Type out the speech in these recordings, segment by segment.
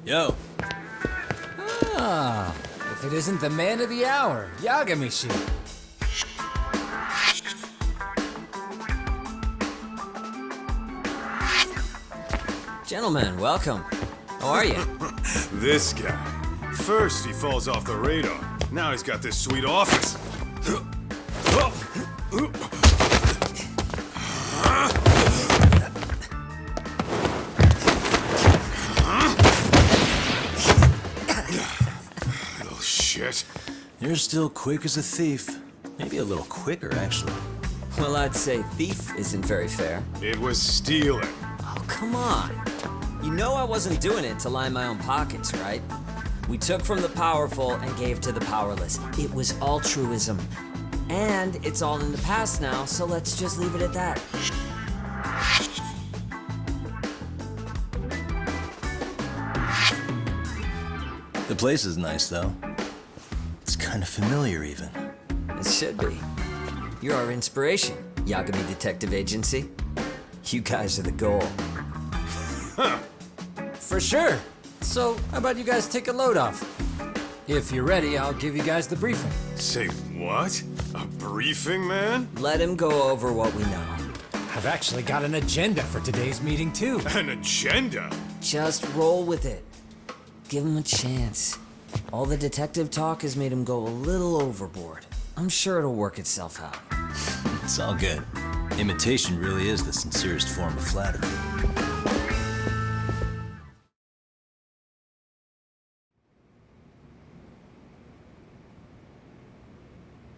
Yo. Ah, if it isn't the man of the hour, Yagamishi. Gentlemen, welcome. How are you? This guy. First he falls off the radar. Now he's got this sweet office. Little shit. You're still quick as a thief. Maybe a little quicker, actually. Well, I'd say thief isn't very fair. It was stealing. Oh, come on. You know I wasn't doing it to line my own pockets, right? We took from the powerful and gave to the powerless. It was altruism. And it's all in the past now, so let's just leave it at that. The place is nice, though. It's kind of familiar, even. It should be. You're our inspiration, Yagami Detective Agency. You guys are the goal. For sure. So, how about you guys take a load off? If you're ready, I'll give you guys the briefing. Say what? A briefing, man? Let him go over what we know. I've actually got an agenda for today's meeting, too. An agenda? Just roll with it. Give him a chance. All the detective talk has made him go a little overboard. I'm sure it'll work itself out. It's all good. Imitation really is the sincerest form of flattery.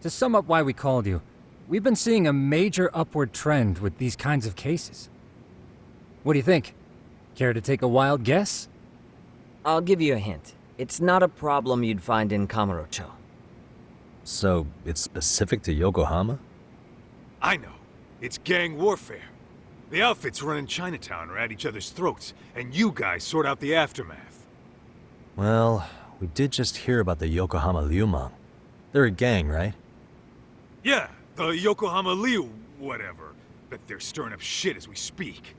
To sum up why we called you, we've been seeing a major upward trend with these kinds of cases. What do you think? Care to take a wild guess? I'll give you a hint. It's not a problem you'd find in Kamurocho. So, it's specific to Yokohama? I know. It's gang warfare. The outfits running Chinatown are at each other's throats, and you guys sort out the aftermath. Well, we did just hear about the Yokohama Liumang. They're a gang, right? Yeah, the Yokohama Liu, whatever. Bet they're stirring up shit as we speak.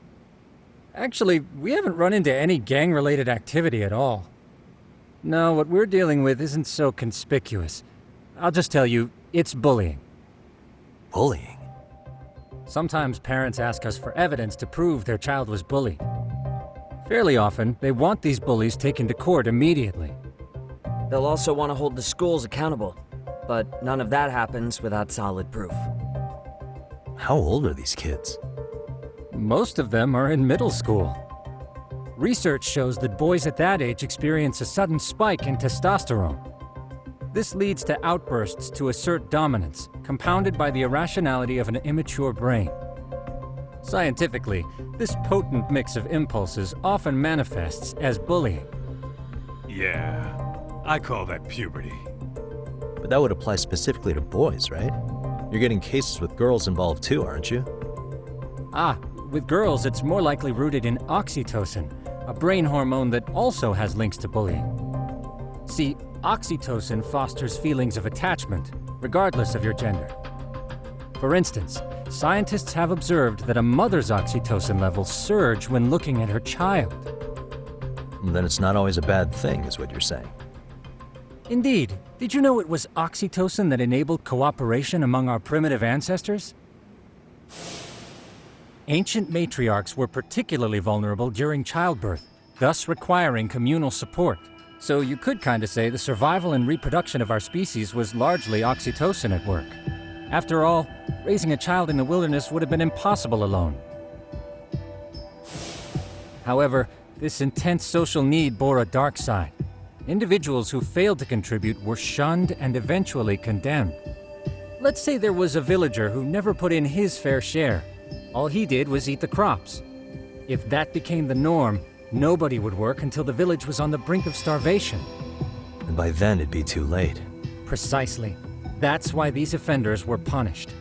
Actually, we haven't run into any gang-related activity at all. No, what we're dealing with isn't so conspicuous. I'll just tell you, it's bullying. Bullying? Sometimes parents ask us for evidence to prove their child was bullied. Fairly often, they want these bullies taken to court immediately. They'll also want to hold the schools accountable, but none of that happens without solid proof. How old are these kids? Most of them are in middle school. Research shows that boys at that age experience a sudden spike in testosterone. This leads to outbursts to assert dominance, compounded by the irrationality of an immature brain. Scientifically, this potent mix of impulses often manifests as bullying. Yeah, I call that puberty. But that would apply specifically to boys, right? You're getting cases with girls involved too, aren't you? Ah, with girls, it's more likely rooted in oxytocin, a brain hormone that also has links to bullying. See, oxytocin fosters feelings of attachment, regardless of your gender. For instance, scientists have observed that a mother's oxytocin levels surge when looking at her child. Then it's not always a bad thing, is what you're saying. Indeed. Did you know it was oxytocin that enabled cooperation among our primitive ancestors? Ancient matriarchs were particularly vulnerable during childbirth, thus requiring communal support. So you could kind of say the survival and reproduction of our species was largely oxytocin at work. After all, raising a child in the wilderness would have been impossible alone. However, this intense social need bore a dark side. Individuals who failed to contribute were shunned and eventually condemned. Let's say there was a villager who never put in his fair share. All he did was eat the crops. If that became the norm, nobody would work until the village was on the brink of starvation. And by then it'd be too late. Precisely. That's why these offenders were punished.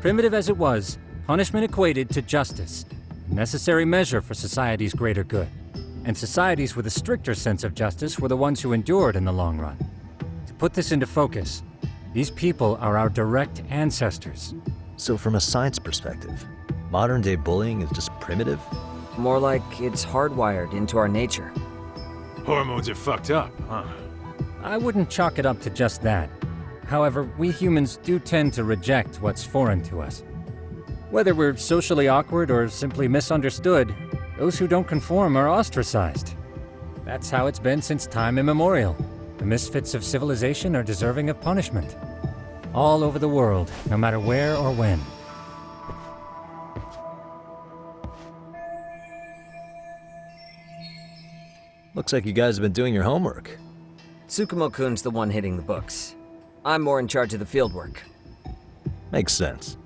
Primitive as it was, punishment equated to justice, a necessary measure for society's greater good. And societies with a stricter sense of justice were the ones who endured in the long run. To put this into focus, these people are our direct ancestors. So from a science perspective, modern-day bullying is just primitive? More like it's hardwired into our nature. Hormones are fucked up, huh? I wouldn't chalk it up to just that. However, we humans do tend to reject what's foreign to us. Whether we're socially awkward or simply misunderstood, those who don't conform are ostracized. That's how it's been since time immemorial. The misfits of civilization are deserving of punishment. All over the world, no matter where or when. Looks like you guys have been doing your homework. Tsukumo-kun's the one hitting the books. I'm more in charge of the fieldwork. Makes sense.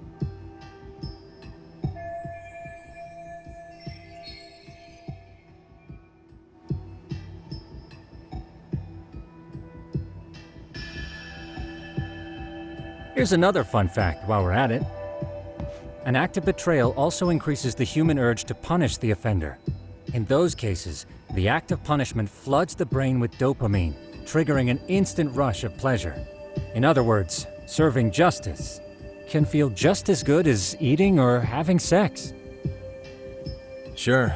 Here's another fun fact while we're at it. An act of betrayal also increases the human urge to punish the offender. In those cases, the act of punishment floods the brain with dopamine, triggering an instant rush of pleasure. In other words, serving justice can feel just as good as eating or having sex. Sure,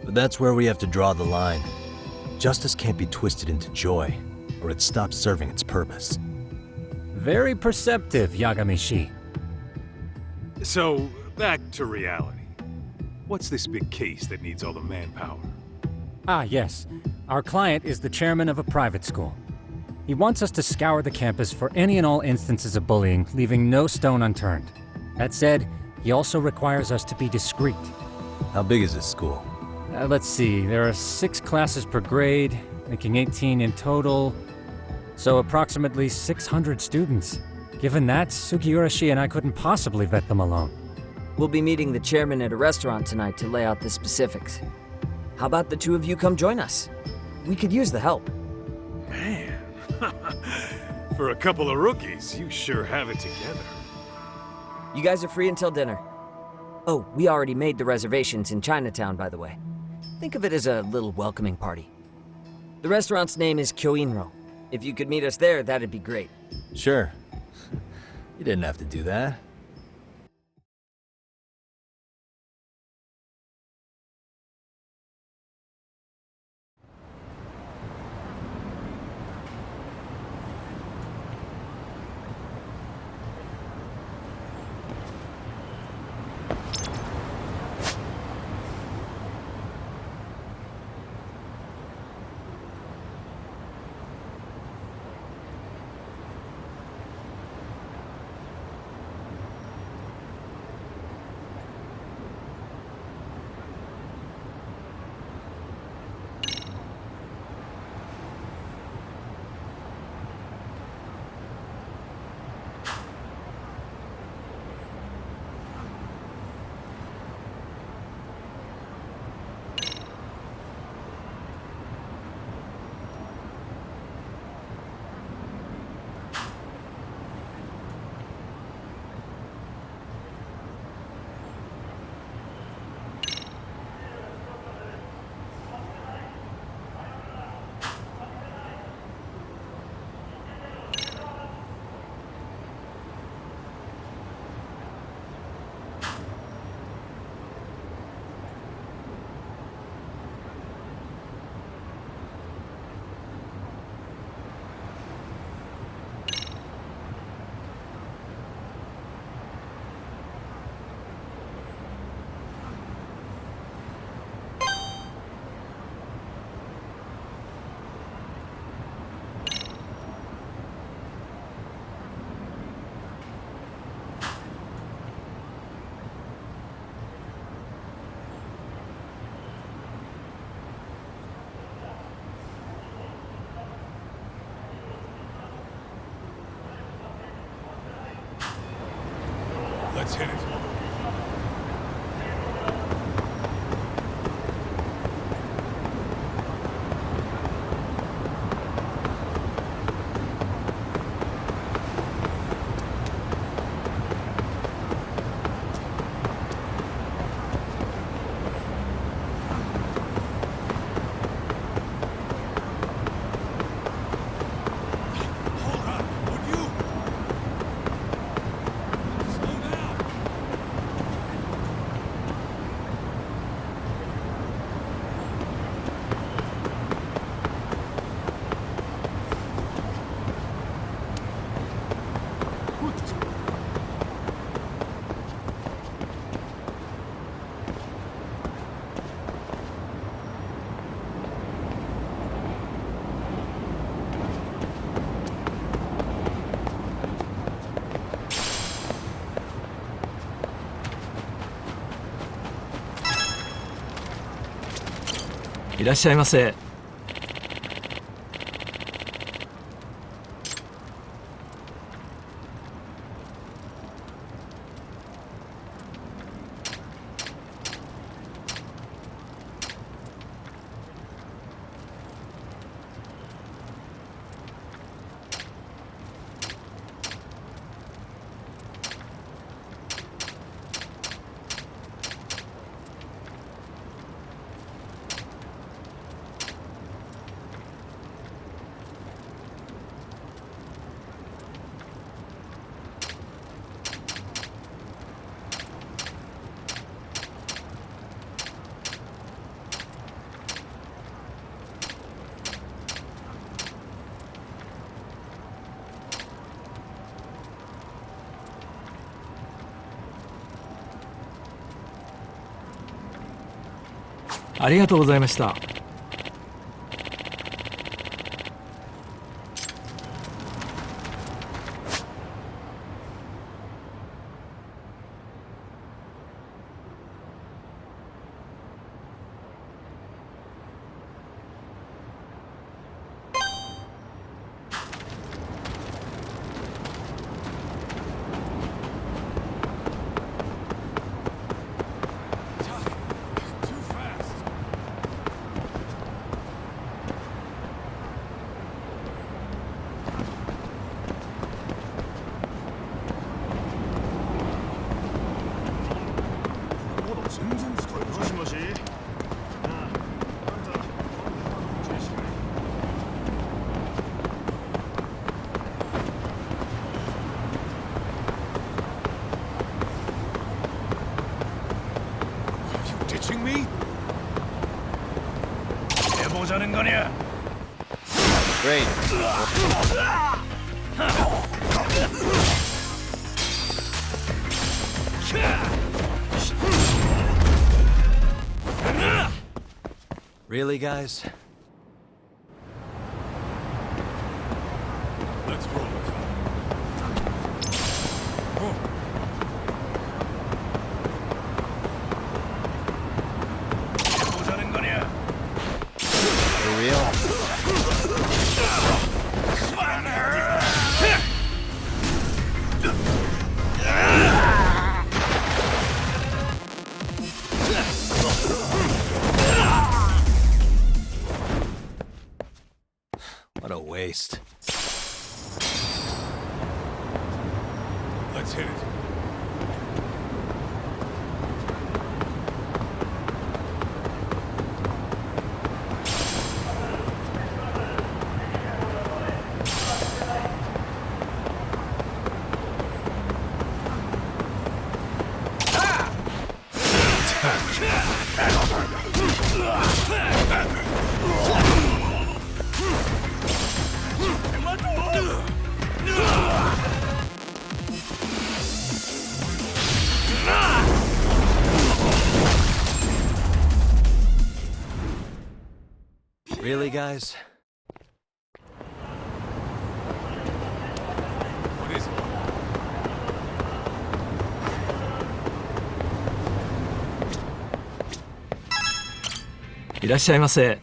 but that's where we have to draw the line. Justice can't be twisted into joy, or it stops serving its purpose. Very perceptive, Yagami-shi. So, back to reality. What's this big case that needs all the manpower? Ah, yes. Our client is the chairman of a private school. He wants us to scour the campus for any and all instances of bullying, leaving no stone unturned. That said, he also requires us to be discreet. How big is this school? Let's see, there are 6 classes per grade, making 18 in total. So approximately 600 students. Given that, Sugiura-shi and I couldn't possibly vet them alone. We'll be meeting the chairman at a restaurant tonight to lay out the specifics. How about the two of you come join us? We could use the help. Man, for a couple of rookies, you sure have it together. You guys are free until dinner. Oh, we already made the reservations in Chinatown, by the way. Think of it as a little welcoming party. The restaurant's name is Kyoinro. If you could meet us there, that'd be great. Sure. You didn't have to do that. Let's hit it. Hold on, would you? Slow down. いらっしゃいませ。ありがとうございました。Ditching me? 해보자는 거냐? Great. Really, guys? Let's roll. 해보자는 거냐? For real? What a waste. Let's hit it. Really, guys? What is it? いらっしゃいませ。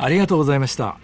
ありがとうございました。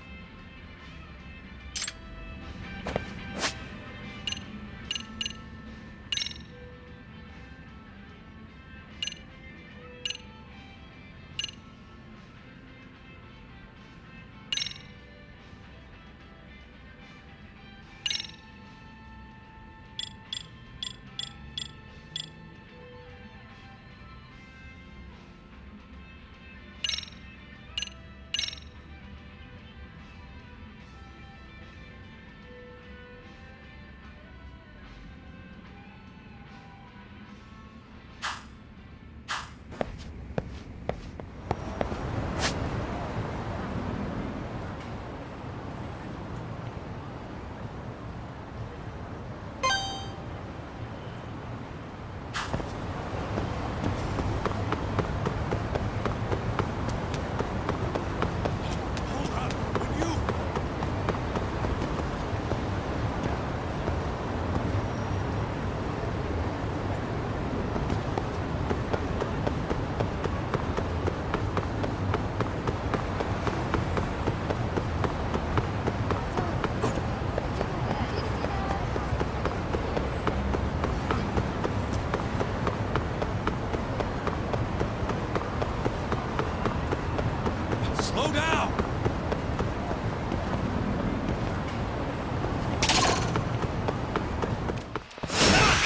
Slow down!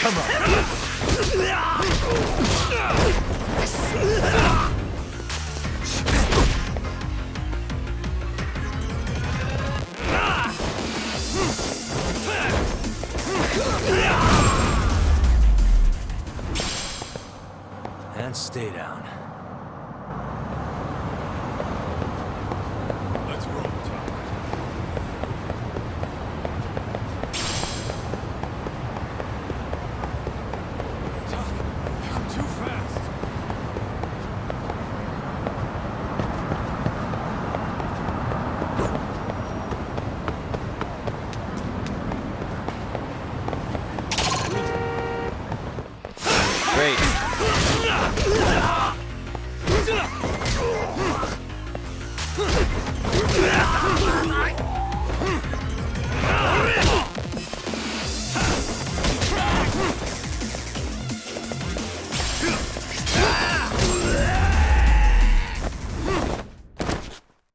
Come on! And stay down. Let's roll, Tom. Doc, you're too fast. Great.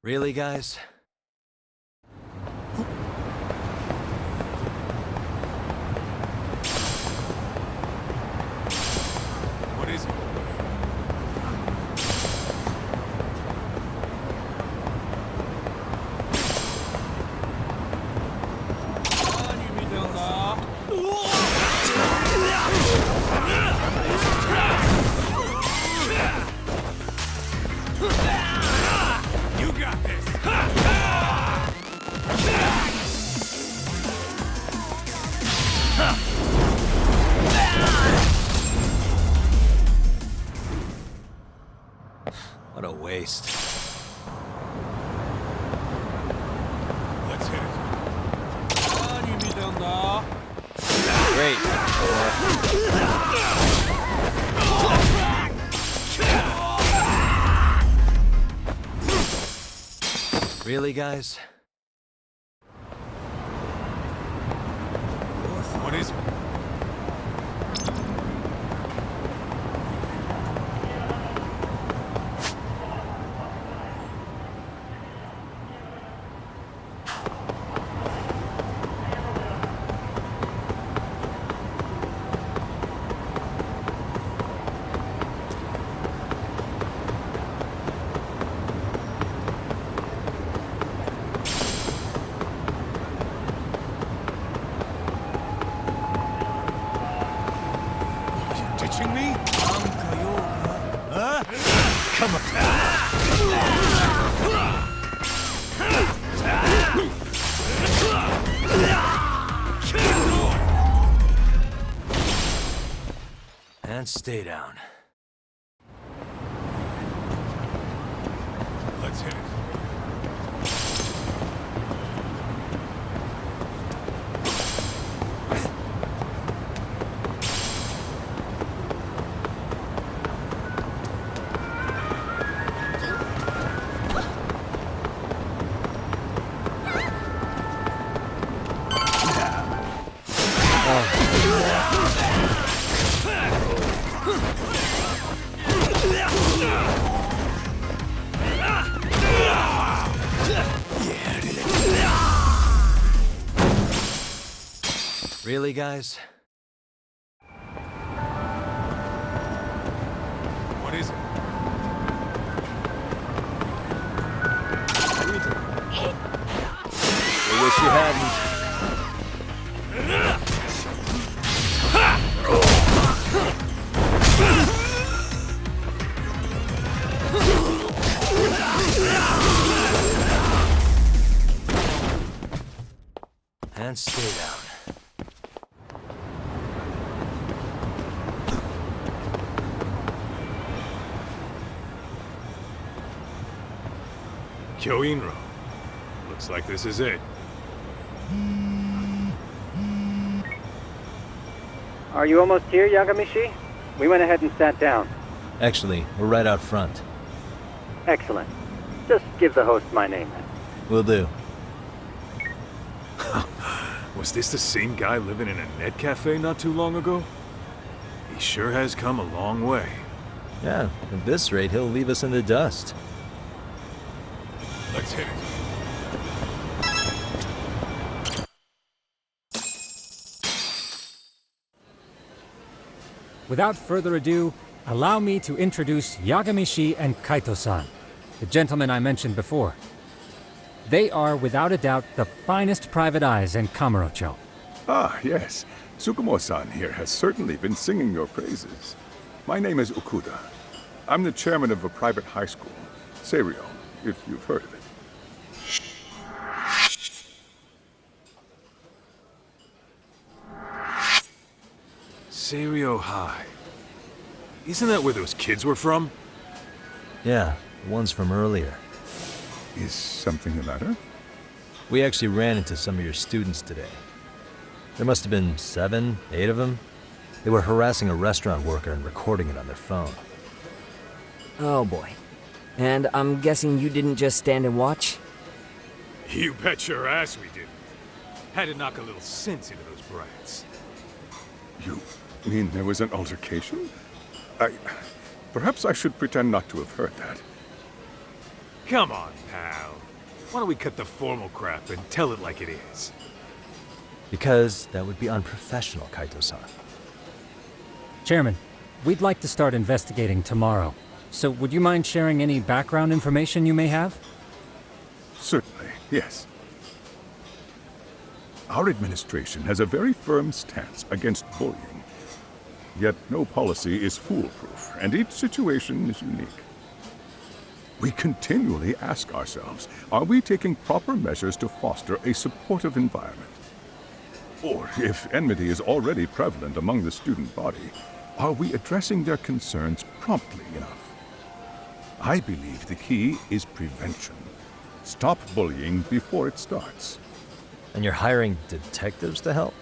Really, guys? What is it? You got this! What a waste. Let's hit it. Great. Really, guys? What is it? Ditching me? Huh? Come on! And stay down. Let's hit it. Really, guys? What is it? I wish you hadn't. And stay down. Kyoinro. Looks like this is it. Are you almost here, Yagamishi? We went ahead and sat down. Actually, we're right out front. Excellent. Just give the host my name then. Will do. Was this the same guy living in a net cafe not too long ago? He sure has come a long way. Yeah, at this rate, he'll leave us in the dust. Let's hit it. Without further ado, allow me to introduce Yagamishi and Kaito-san, the gentlemen I mentioned before. They are, without a doubt, the finest private eyes in Kamurocho. Ah, yes. Tsukumo-san here has certainly been singing your praises. My name is Okuda. I'm the chairman of a private high school, Seiryo, if you've heard of it. Seiryo High. Isn't that where those kids were from? Yeah, the ones from earlier. Is something the matter? We actually ran into some of your students today. There must have been 7, 8 of them. They were harassing a restaurant worker and recording it on their phone. Oh boy. And I'm guessing you didn't just stand and watch? You bet your ass we didn't. Had to knock a little sense into those brats. You mean there was an altercation? Perhaps I should pretend not to have heard that. Come on, pal. Why don't we cut the formal crap and tell it like it is? Because that would be unprofessional, Kaito-san. Chairman, we'd like to start investigating tomorrow. So would you mind sharing any background information you may have? Certainly, yes. Our administration has a very firm stance against bullying. Yet no policy is foolproof, and each situation is unique. We continually ask ourselves, are we taking proper measures to foster a supportive environment? Or, if enmity is already prevalent among the student body, are we addressing their concerns promptly enough? I believe the key is prevention. Stop bullying before it starts. And you're hiring detectives to help?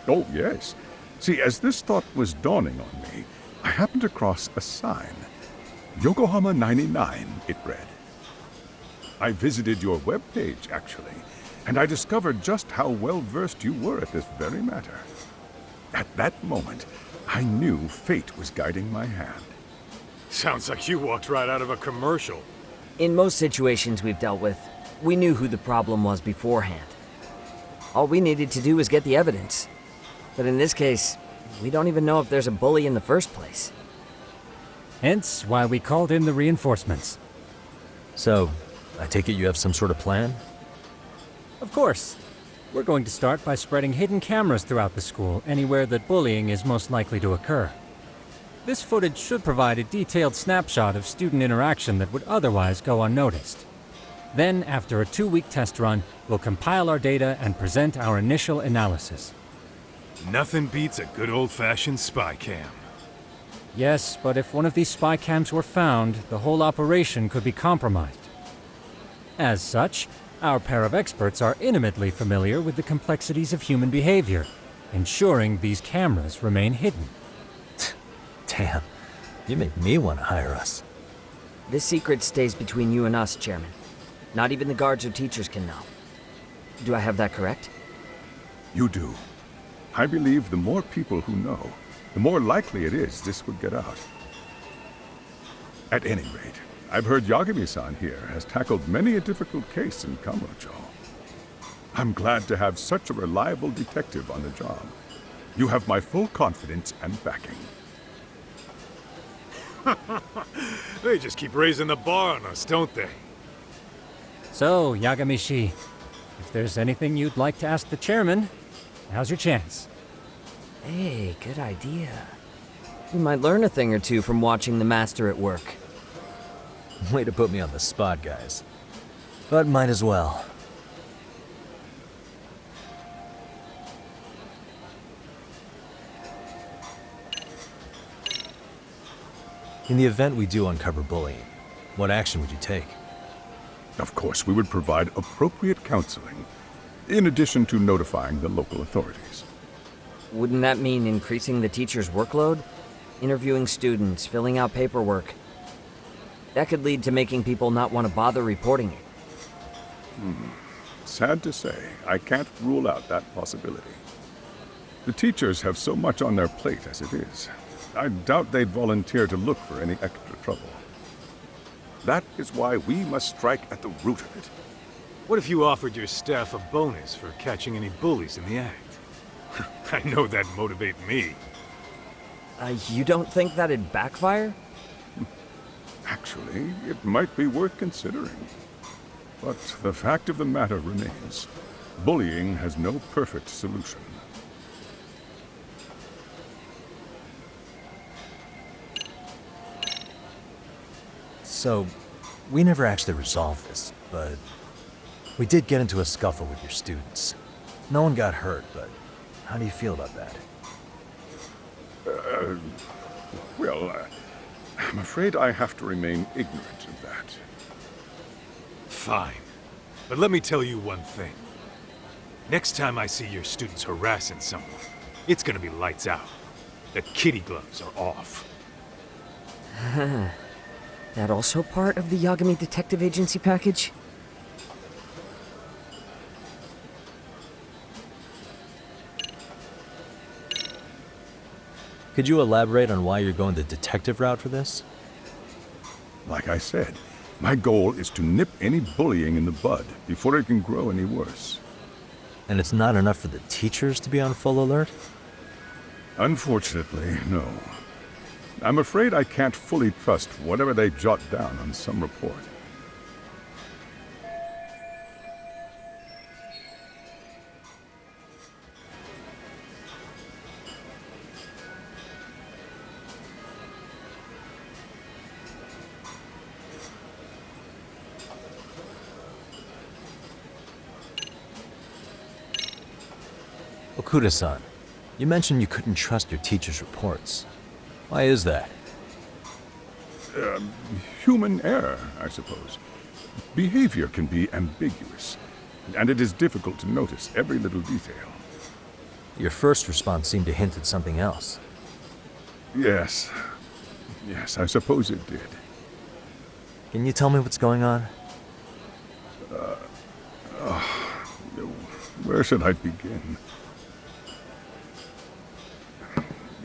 Oh, yes. See, as this thought was dawning on me, I happened across a sign. Yokohama 99, it read. I visited your webpage, actually, and I discovered just how well-versed you were at this very matter. At that moment, I knew fate was guiding my hand. Sounds like you walked right out of a commercial. In most situations we've dealt with, we knew who the problem was beforehand. All we needed to do was get the evidence. But in this case, we don't even know if there's a bully in the first place. Hence why we called in the reinforcements. So, I take it you have some sort of plan? Of course. We're going to start by spreading hidden cameras throughout the school, anywhere that bullying is most likely to occur. This footage should provide a detailed snapshot of student interaction that would otherwise go unnoticed. Then, after a 2-week test run, we'll compile our data and present our initial analysis. Nothing beats a good old-fashioned spy cam. Yes, but if one of these spy cams were found, the whole operation could be compromised. As such, our pair of experts are intimately familiar with the complexities of human behavior, ensuring these cameras remain hidden. Damn, you make me want to hire us. This secret stays between you and us, Chairman. Not even the guards or teachers can know. Do I have that correct? You do. I believe the more people who know, the more likely it is this would get out. At any rate, I've heard Yagami-san here has tackled many a difficult case in Kamurocho. I'm glad to have such a reliable detective on the job. You have my full confidence and backing. They just keep raising the bar on us, don't they? So, Yagamishi, if there's anything you'd like to ask the chairman, now's your chance. Hey, good idea. We might learn a thing or two from watching the master at work. Way to put me on the spot, guys. But might as well. In the event we do uncover bullying, what action would you take? Of course, we would provide appropriate counseling, in addition to notifying the local authorities. Wouldn't that mean increasing the teacher's workload? Interviewing students, filling out paperwork. That could lead to making people not want to bother reporting it. Sad to say, I can't rule out that possibility. The teachers have so much on their plate as it is. I doubt they'd volunteer to look for any extra trouble. That is why we must strike at the root of it. What if you offered your staff a bonus for catching any bullies in the act? I know that'd motivate me. You don't think that'd backfire? Actually, it might be worth considering. But the fact of the matter remains, bullying has no perfect solution. So, we never actually resolved this, but we did get into a scuffle with your students. No one got hurt, but how do you feel about that? I'm afraid I have to remain ignorant of that. Fine. But let me tell you one thing. Next time I see your students harassing someone, it's gonna be lights out. The kitty gloves are off. That also part of the Yagami Detective Agency package? Could you elaborate on why you're going the detective route for this? Like I said, my goal is to nip any bullying in the bud before it can grow any worse. And it's not enough for the teachers to be on full alert? Unfortunately, no. I'm afraid I can't fully trust whatever they jot down on some report. Okuda-san, you mentioned you couldn't trust your teacher's reports. Why is that? Human error, I suppose. Behavior can be ambiguous, and it is difficult to notice every little detail. Your first response seemed to hint at something else. Yes, I suppose it did. Can you tell me what's going on? Where should I begin?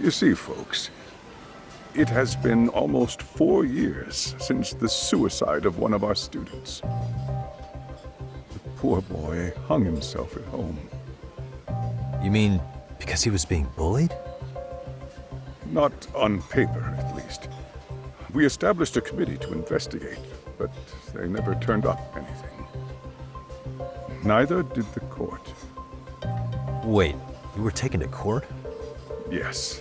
You see, folks, it has been almost 4 years since the suicide of one of our students. The poor boy hung himself at home. You mean because he was being bullied? Not on paper, at least. We established a committee to investigate, but they never turned up anything. Neither did the court. Wait, you were taken to court? Yes.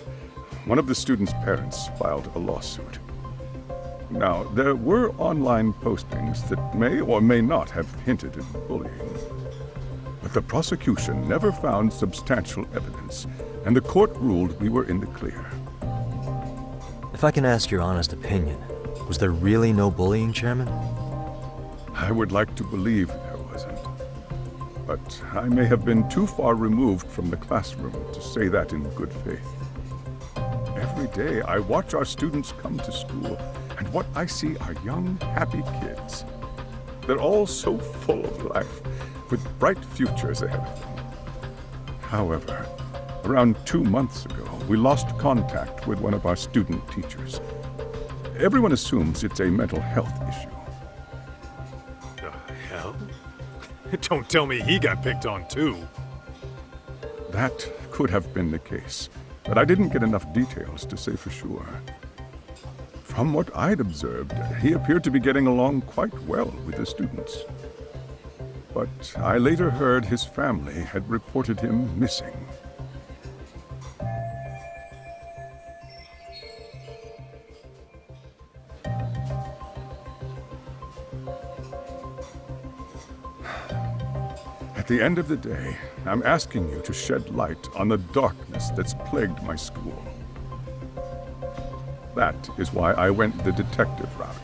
One of the students' parents filed a lawsuit. Now, there were online postings that may or may not have hinted at bullying. But the prosecution never found substantial evidence, and the court ruled we were in the clear. If I can ask your honest opinion, was there really no bullying, Chairman? I would like to believe there wasn't. But I may have been too far removed from the classroom to say that in good faith. Every day I watch our students come to school, and what I see are young, happy kids. They're all so full of life, with bright futures ahead of them. However, around 2 months ago, we lost contact with one of our student teachers. Everyone assumes it's a mental health issue. The hell? Don't tell me he got picked on too. That could have been the case, but I didn't get enough details to say for sure. From what I'd observed, he appeared to be getting along quite well with the students. But I later heard his family had reported him missing. At the end of the day, I'm asking you to shed light on the darkness that's plagued my school. That is why I went the detective route.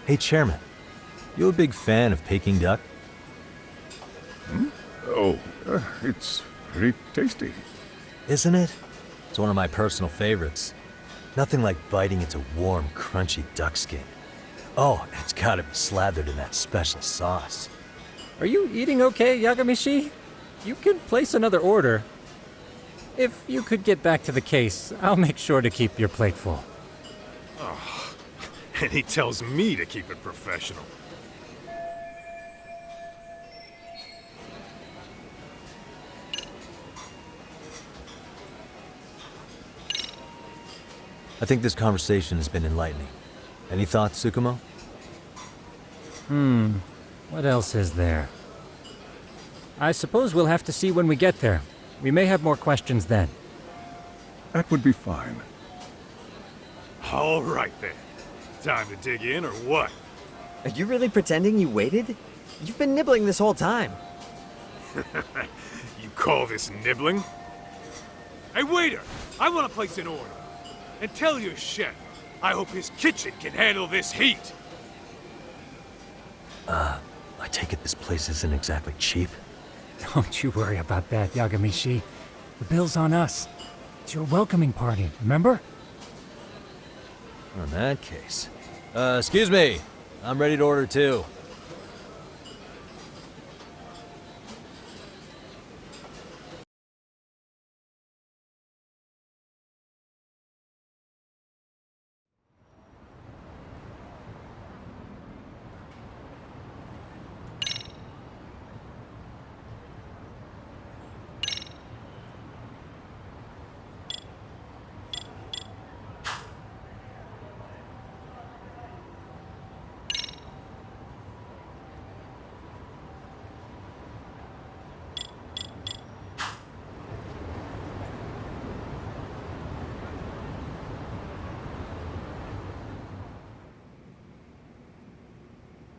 Hey, Chairman. You a big fan of Peking duck? Oh, it's pretty tasty. Isn't it? It's one of my personal favorites. Nothing like biting into warm, crunchy duck skin. Oh, and it's gotta be slathered in that special sauce. Are you eating okay, Yagamishi? You can place another order. If you could get back to the case, I'll make sure to keep your plate full. And he tells me to keep it professional. I think this conversation has been enlightening. Any thoughts, Tsukumo? What else is there? I suppose we'll have to see when we get there. We may have more questions then. That would be fine. All right then. Time to dig in or what? Are you really pretending you waited? You've been nibbling this whole time. You call this nibbling? Hey, waiter! I want to place an order. And tell your chef, I hope his kitchen can handle this heat. I take it this place isn't exactly cheap. Don't you worry about that, Yagamishi. The bill's on us. It's your welcoming party, remember? In that case. Excuse me. I'm ready to order too.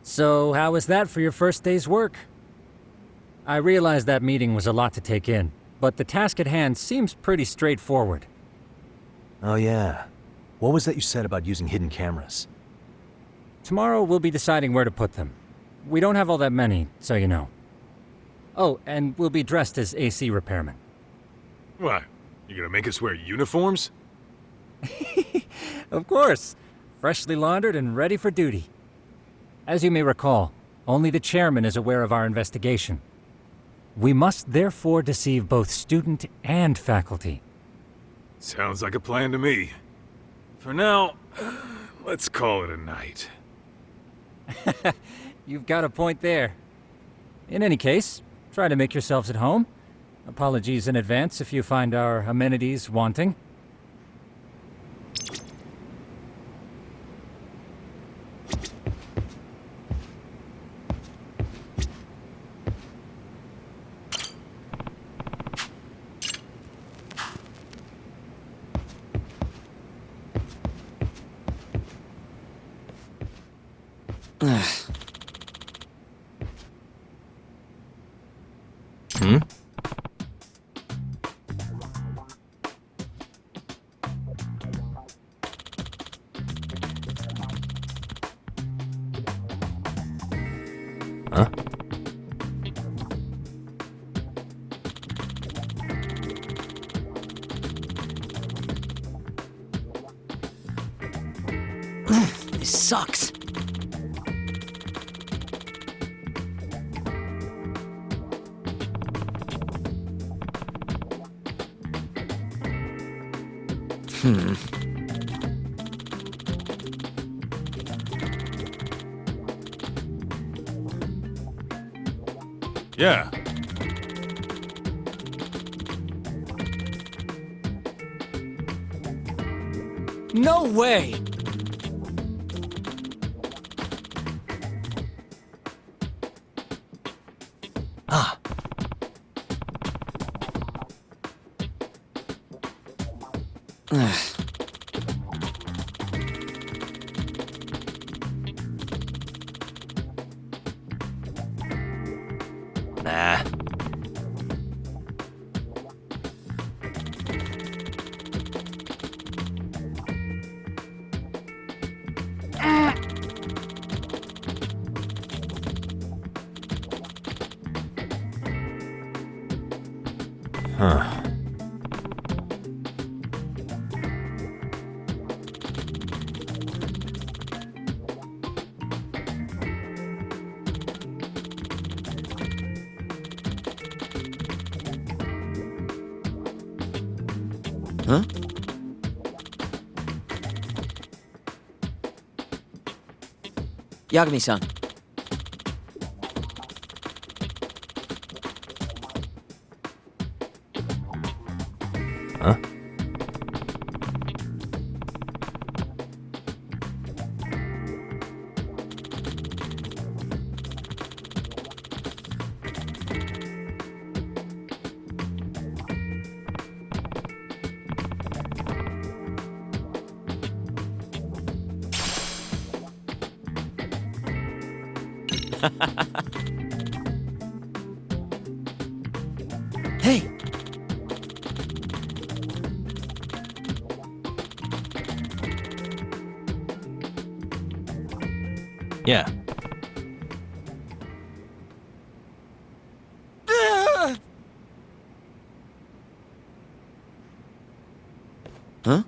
So, how was that for your first day's work? I realize that meeting was a lot to take in, but the task at hand seems pretty straightforward. Oh yeah. What was that you said about using hidden cameras? Tomorrow we'll be deciding where to put them. We don't have all that many, so you know. Oh, and we'll be dressed as AC repairmen. What? You gonna make us wear uniforms? Of course! Freshly laundered and ready for duty. As you may recall, only the chairman is aware of our investigation. We must therefore deceive both student and faculty. Sounds like a plan to me. For now, let's call it a night. You've got a point there. In any case, try to make yourselves at home. Apologies in advance if you find our amenities wanting. Huh? This sucks. Yeah. No way! Ah. Nah. Huh. Huh? Yagami-san. Huh? Hey! Yeah. Huh?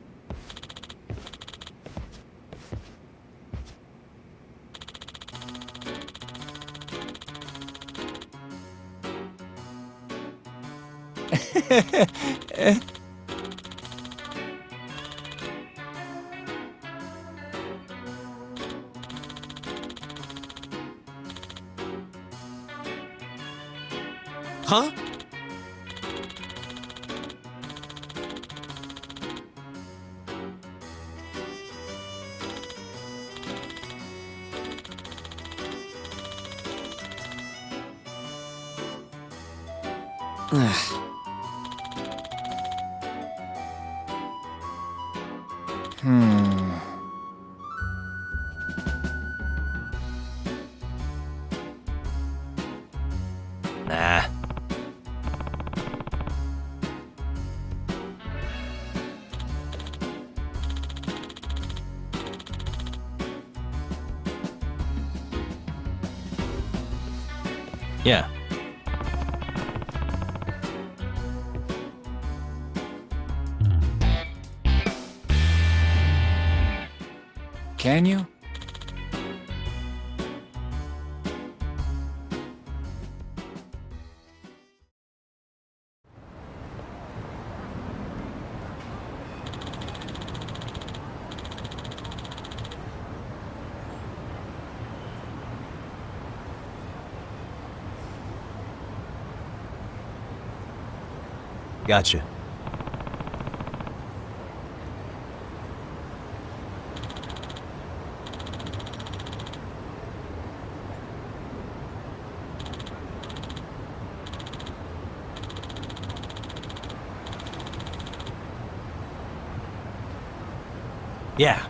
Huh? Nah. Yeah. Can you? Gotcha. Yeah.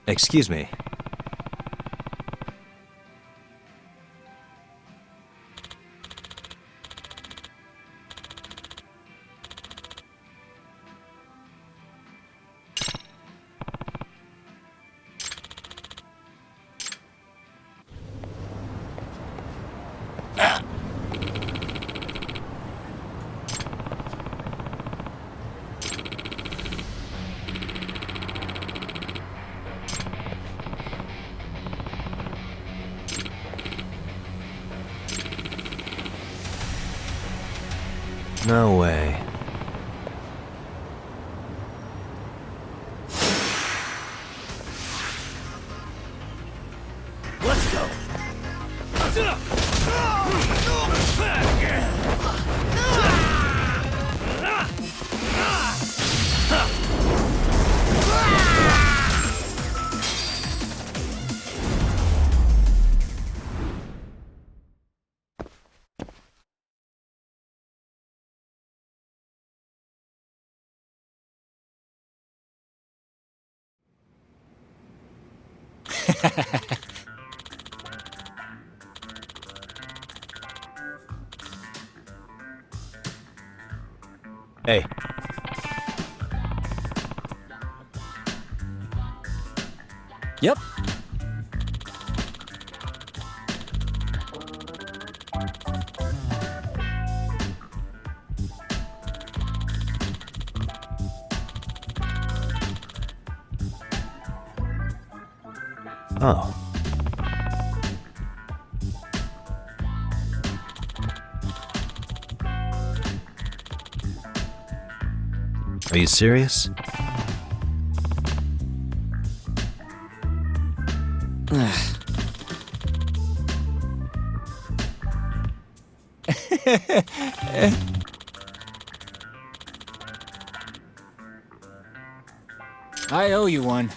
Excuse me. No way. Let's go. Hey. Yep. Oh. Are you serious? I owe you one.